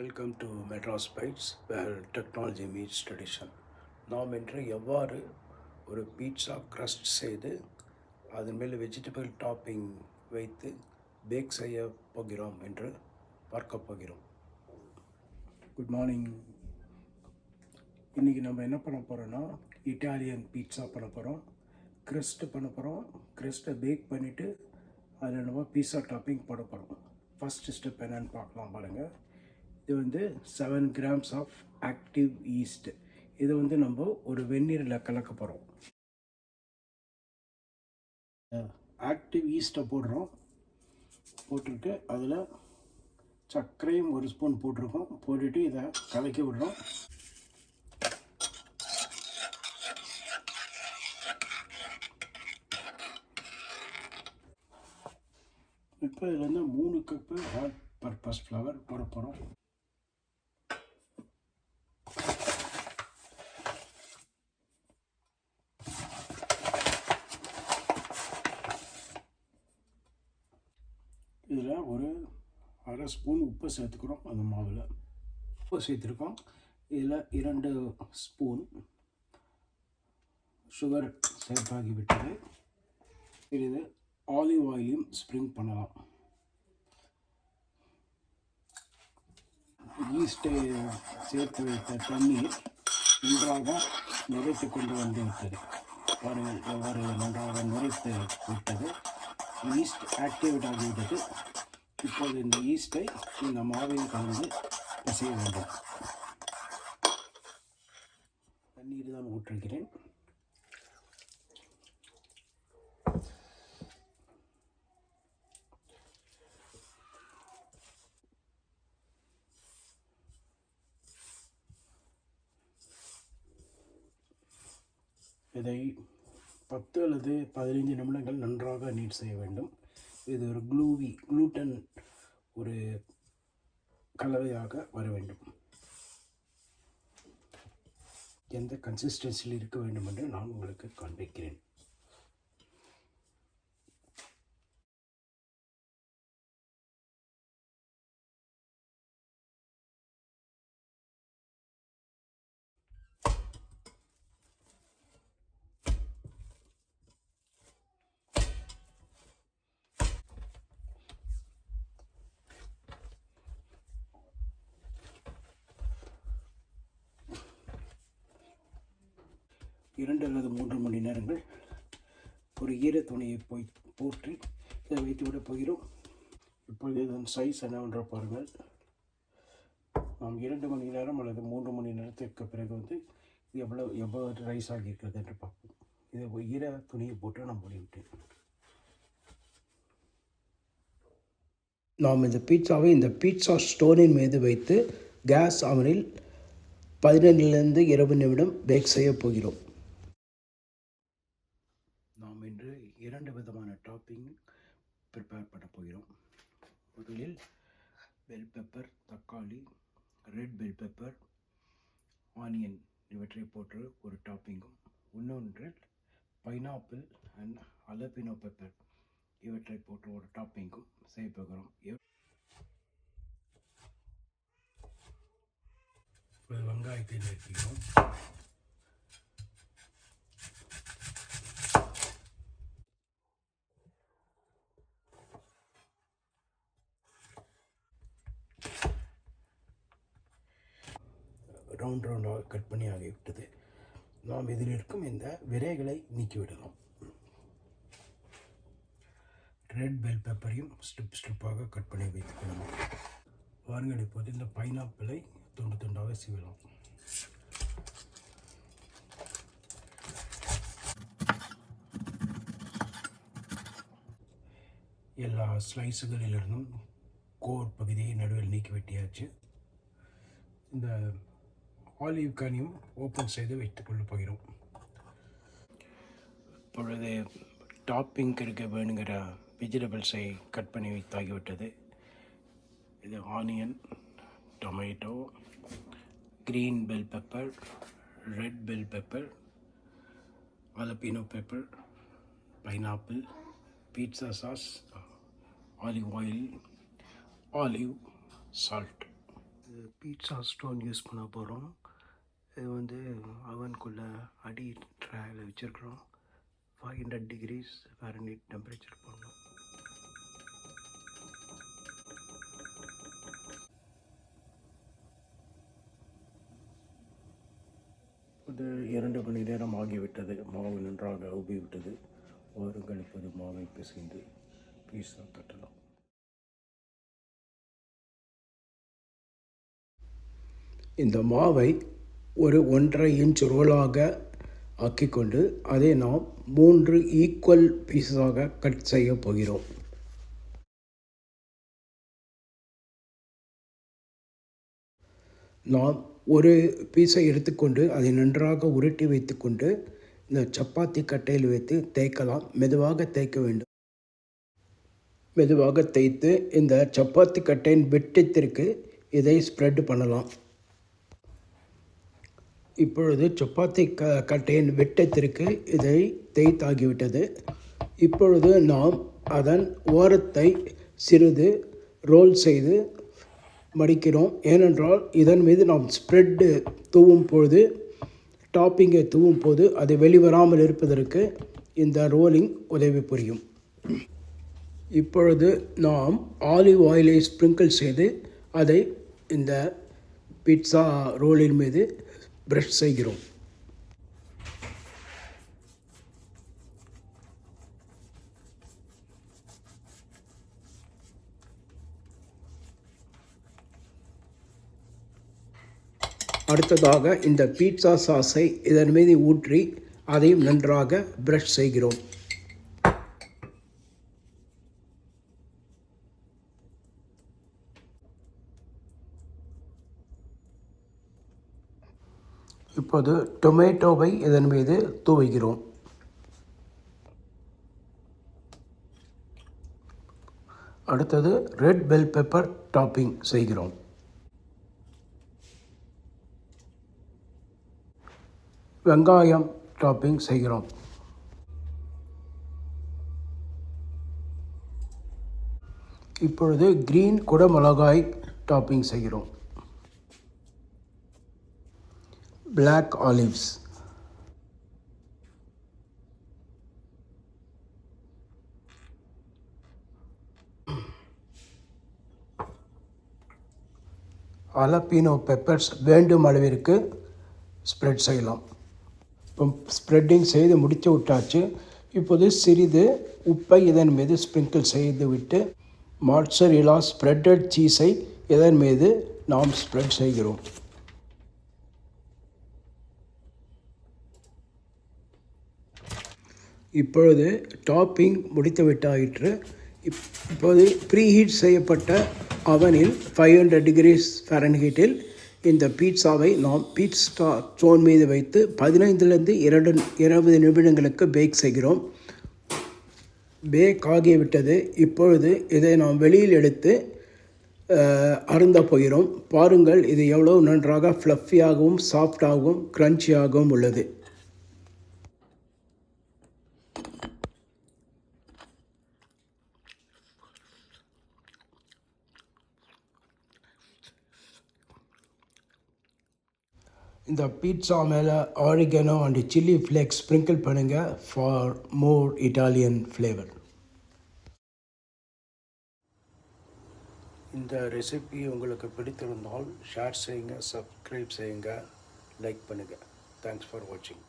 Welcome to Madras bytes where technology meets tradition. நாம் இன்று எவ்வாறு ஒரு பீட்சா க்ரஸ்ட் செய்து அதன் மேல் வெஜிடபிள் டாப்பிங் வைத்து பேக் செய்ய போகிறோம் என்று பார்க்க போகிறோம். Good morning. இன்றைக்கி நம்ம என்ன பண்ண போகிறோன்னா இட்டாலியன் பீட்சா பண்ண போகிறோம். க்ரஸ்ட்டு பண்ண போகிறோம். க்ரஸ்ட்டை பேக் பண்ணிவிட்டு அதில் நம்ம பீட்சா டாப்பிங் போட போகிறோம். ஃபஸ்ட்டு ஸ்டெப் என்னென்னு பார்க்கலாம் பாருங்கள். இது வந்து 7 grams ஆஃப் ஆக்டிவ் ஈஸ்ட். இதை வந்து நம்ம ஒரு வெந்நீரில் கலக்க போகிறோம். ஆக்டிவ் ஈஸ்ட்டை போடுறோம். போட்டுட்டு அதில் சர்க்கரையும் ஒரு ஸ்பூன் போட்டிருக்கோம். போட்டுட்டு இதை கலக்கி விடுறோம். இப்போ இதில் வந்து 3 கப்பு ஆல் பர்பஸ் ஃப்ளவர் போட போகிறோம். இதில் ஒரு அரை ஸ்பூன் உப்பு சேர்த்துக்கிறோம். அந்த மாவில் உப்பு சேர்த்துருக்கோம். இதில் 2 ஸ்பூன் சுகர் சேர்த்தாகி விட்டது. இது ஆலிவ் ஆயிலையும் ஸ்ப்ரிங் பண்ணலாம். ஈஸ்ட்டை சேர்த்து வைத்த தண்ணீர் நன்றாக நுரைத்து கொண்டு வந்து விட்டது. எவ்வாறு நன்றாக நுரைத்து விட்டது. ஈஸ்ட் ஆக்டிவேட் ஆகிவிட்டது. இப்போது இந்த ஈஸ்ட்டை இந்த மாவில் கலந்து பிசைய வேண்டும். தண்ணீர் தான் ஊற்றுகிறேன். இதை 10 அல்லது 15 நிமிடங்கள் நன்றாக நீட் செய்ய வேண்டும். இது ஒரு க்ளூட்டன் ஒரு கலவையாக வர வேண்டும். எந்த கன்சிஸ்டன்சியில் இருக்க வேண்டும் என்று நான் உங்களுக்கு காண்பிக்கிறேன். இரண்டு அல்லது 3 மணி நேரங்கள் ஒரு ஈர துணியை போற்றி இதை வைத்துவிடப் போகிறோம். இப்பொழுது இதன் சைஸ் என்னவென்று பாருங்கள். நாம் 2 மணி நேரம் அல்லது 3 மணி நேரத்திற்கு பிறகு வந்து இது எவ்வளவு ரைஸ் ஆகியிருக்கிறது என்று பார்ப்போம். இதை ஈர துணியை போட்டு நான் மூடிவிட்டேன். நாம் இந்த பீட்சாவை இந்த பீட்சா ஸ்டோனின் மீது வைத்து கேஸ் அவனில் 15லிருந்து 20 நிமிடம் பேக் செய்ய போகிறோம். நாம் இன்று 2 விதமான டாப்பிங் ப்ரிப்பேர் பண்ண போகிறோம். முதலில் பெல் பெப்பர், தக்காளி, ரெட் பெல் பெப்பர், ஆனியன் இவற்றை போட்டு ஒரு டாப்பிங்கும், இன்னொன்றில் பைனாப்பிள் அண்ட் அலபினோ பெப்பர் இவற்றை போட்டு ஒரு டாப்பிங்கும் செய்ய போகிறோம். வெங்காயத்தை நிறுத்துகிறோம். ரவுண்டாக கட் பண்ணி ஆகிவிட்டது. நாம் இதில் இருக்கும் இந்த விரைகளை நீக்கிவிடலாம். ரெட் பெல் பெப்பரையும் ஸ்ட்ரிப்பாக கட் பண்ணி வைத்துக் கொள்ளலாம். பாருங்கள், இப்போது இந்த பைனாப்பிளை துண்டு துண்டாக சீவலாம். எல்லா ஸ்லைஸுகளிலிருந்தும் கோர் பகுதியை நடுவில் நீக்கி வெட்டியாச்சு. இந்த ஆலிவ் கேனையும் ஓப்பன் செய்து வைத்துக் கொள்ளப் போகிறோம். இப்பொழுது டாப்பிங்க்கு இருக்க வேணுங்கிற வெஜிடபிள்ஸை கட் பண்ணி வைத்தாகிவிட்டது. இது onion, tomato, green bell pepper, red bell pepper, jalapeno pepper, pineapple, pizza sauce, olive oil, olive, salt. இது பீட்சா ஸ்டோன் யூஸ் பண்ண போகிறோம். இது வந்து அவனுக்குள்ளே அடி ட்ராயில் வச்சுருக்குறோம். 500 degrees Fahrenheit டெம்பரேச்சர் போடணும். இது 2 மணி நேரம் ஆகிவிட்டது. மாவு நன்றாக உப்பிவிட்டது. வாருங்கள் இப்போது மாவை பிசைந்து பீஸா தட்டலாம். இந்த மாவை ஒரு 1.5 இன்ச் ரோலாக ஆக்கிக்கொண்டு அதை நாம் 3 ஈக்குவல் பீஸாக கட் செய்ய போகிறோம். நாம் ஒரு பீஸை எடுத்துக்கொண்டு அதை நன்றாக உருட்டி வைத்துக்கொண்டு இந்த சப்பாத்தி கட்டையில் வைத்து தேய்க்கலாம். மெதுவாக தேய்க்க வேண்டும். மெதுவாக தேய்த்து இந்த சப்பாத்தி கட்டையின் வெட்டத்திற்கு இதை ஸ்ப்ரெட் பண்ணலாம். இப்பொழுது சப்பாத்தி கட்டையின் வெட்டத்திற்கு இதை தேய்த்தாகிவிட்டது. இப்பொழுது நாம் அதன் ஓரத்தை சிறிது ரோல் செய்து மடிக்கிறோம். ஏனென்றால் இதன் மீது நாம் ஸ்ப்ரெட்டு தூவும் பொழுது, டாப்பிங்கை தூவும் போது அது வெளிவராமல் இருப்பதற்கு இந்த ரோலிங் உதவி புரியும். இப்பொழுது நாம் ஆலிவ் ஆயிலை ஸ்ப்ரிங்கிள் செய்து அதை இந்த பீட்சா ரோலின் மீது ப்ரஷ் செய்கிறோம். அடுத்ததாக இந்த பீட்சா சாஸை இதன் மீது ஊற்றி அதையும் நன்றாக ப்ரஷ் செய்கிறோம். இப்போது டொமேட்டோவை இதன் மீது தூவுகிறோம். அடுத்தது ரெட் பெல் பெப்பர் டாப்பிங் செய்கிறோம். வெங்காயம் டாப்பிங் செய்கிறோம். இப்பொழுது கிரீன் குடமிளகாய் டாப்பிங் செய்கிறோம். பிளாக் ஆலிவ்ஸ், அலப்பீனோ பெப்பர்ஸ் வேண்டும் அளவிற்கு ஸ்ப்ரெட் செய்யலாம். இப்போ ஸ்ப்ரெட்டிங் செய்து முடித்து விட்டாச்சு. இப்போது சிறிது உப்பை இதன் மீது ஸ்ப்ரிங்கிள் செய்துவிட்டு மாட்சரெல்லா ஸ்ப்ரெட்டட் சீஸை இதன் மீது நாம் ஸ்ப்ரெட் செய்கிறோம். இப்பொழுது டாப்பிங் முடித்து விட்டாயிற்று. இப்போது ப்ரீஹீட் செய்யப்பட்ட அவனில் 500 degrees Fahrenheit இந்த பீட்சாவை நாம் பீட்சா ஸ்டோன் மீது வைத்து 15லிருந்து 20 நிமிடங்களுக்கு பேக் செய்கிறோம். பேக் ஆகிவிட்டது. இப்பொழுது இதை நாம் வெளியில் எடுத்து அருந்த போகிறோம். பாருங்கள், இது எவ்வளவு நன்றாக ஃப்ளஃபியாகவும் சாஃப்டாகவும் க்ரன்ச்சியாகவும் உள்ளது. இந்த பீட்சா மேலே oregano and chilli flakes sprinkle பண்ணுங்கள் ஃபார் மோர் இட்டாலியன் ஃப்ளேவர். இந்த ரெசிபி உங்களுக்கு பிடித்திருந்தால் ஷேர் செய்யுங்க, சப்ஸ்கிரைப் செய்யுங்க, லைக் பண்ணுங்கள். தேங்க்ஸ் ஃபார் வாட்சிங்.